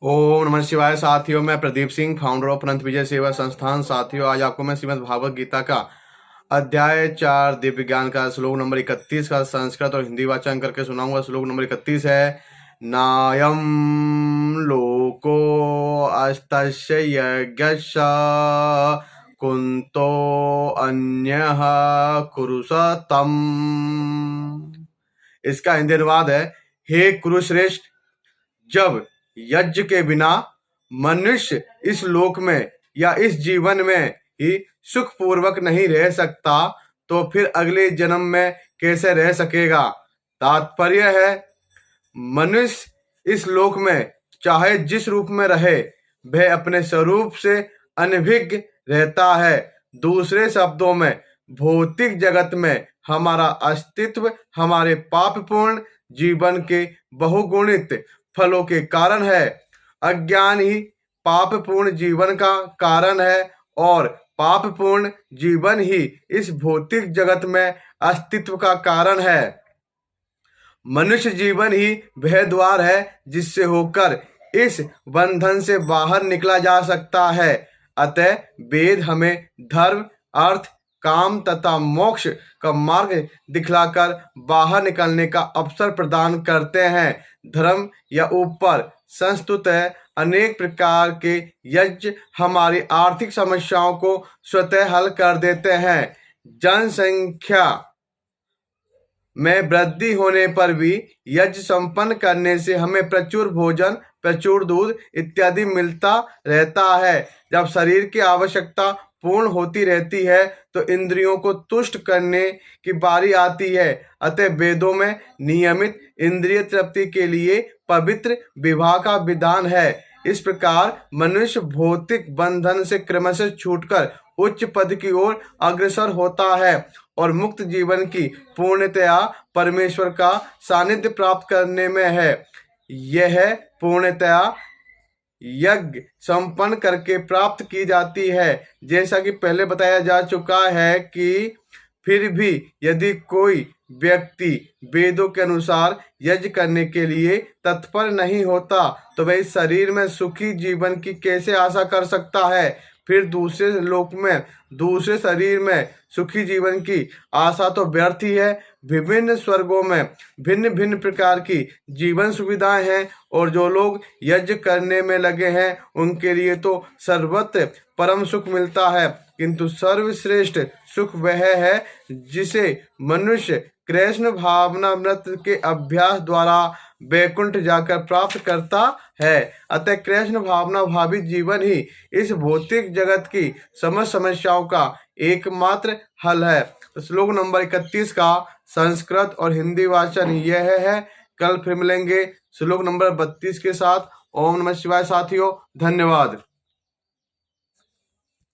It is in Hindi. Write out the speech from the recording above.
ओम नमः शिवाय। साथियों, मैं प्रदीप सिंह, फाउंडर ऑफ अनंत विजय सेवा संस्थान। साथियों, आज आपको मैं श्रीमद् भागवत गीता का अध्याय 4 दिव्य ज्ञान का श्लोक नंबर 31 का संस्कृत और हिंदी वाचन करके सुनाऊंगा। श्लोक नंबर 31 है, नायम लोको अस्तस्य यज्ञस्य कुंतो अन्यः कुरुषतम। इसका हिंदी अनुवाद है, हे कुरुश्रेष्ठ, जब यज्ञ के बिना मनुष्य इस लोक में या इस जीवन में ही सुख पूर्वक नहीं रह सकता, तो फिर अगले जन्म में कैसे रह सकेगा। तात्पर्य है, मनुष्य इस लोक में चाहे जिस रूप में रहे, वह अपने स्वरूप से अनभिज्ञ रहता है। दूसरे शब्दों में, भौतिक जगत में हमारा अस्तित्व हमारे पापपूर्ण जीवन के बहुगुणित फलों के कारण है। अज्ञान ही पापपूर्ण जीवन का कारण है और पापपूर्ण जीवन ही इस भौतिक जगत में अस्तित्व का कारण है। मनुष्य जीवन ही वह द्वार है जिससे होकर इस बंधन से बाहर निकला जा सकता है। अतः वेद हमें धर्म, अर्थ, काम तथा मोक्ष का मार्ग दिखलाकर बाहर निकलने का अवसर प्रदान करते हैं। धर्म या ऊपर संस्तुत है, अनेक प्रकार के यज्ञ हमारी आर्थिक समस्याओं को स्वतः हल कर देते हैं। जनसंख्या में वृद्धि होने पर भी यज्ञ संपन्न करने से हमें प्रचुर भोजन, प्रचुर दूध इत्यादि मिलता रहता है। जब शरीर की आवश्यकता पूर्ण होती रहती है तो इंद्रियों को तुष्ट करने की बारी आती है। अतः वेदों में नियमित इंद्रिय तृप्ति के लिए पवित्र विवाह का विधान है। इस प्रकार मनुष्य भौतिक बंधन से क्रमशः छूटकर उच्च पद की ओर अग्रसर होता है और मुक्त जीवन की पूर्णतया परमेश्वर का सानिध्य प्राप्त करने में है। यह पूर्णतया यज्ञ संपन्न करके प्राप्त की जाती है। जैसा कि पहले बताया जा चुका है कि फिर भी यदि कोई व्यक्ति वेदों के अनुसार यज्ञ करने के लिए तत्पर नहीं होता, तो वह इस शरीर में सुखी जीवन की कैसे आशा कर सकता है। फिर दूसरे लोक में, दूसरे शरीर में सुखी जीवन की आशा तो व्यर्थ ही है। विभिन्न स्वर्गों में भिन्न भिन्न प्रकार की जीवन सुविधाएं हैं और जो लोग यज्ञ करने में लगे हैं उनके लिए तो सर्वत्र परम सुख मिलता है। किंतु सर्वश्रेष्ठ सुख वह है जिसे मनुष्य कृष्ण भावनामृत के अभ्यास द्वारा वैकुंठ जाकर प्राप्त करता है। अतः कृष्ण भावना भावी जीवन ही इस भौतिक जगत की समस्त समस्याओं का एकमात्र हल है। श्लोक नंबर 31 का संस्कृत और हिंदी वाचन यह है। कल फिर मिलेंगे श्लोक नंबर 32 के साथ। ओम नमः शिवाय। साथियों, धन्यवाद।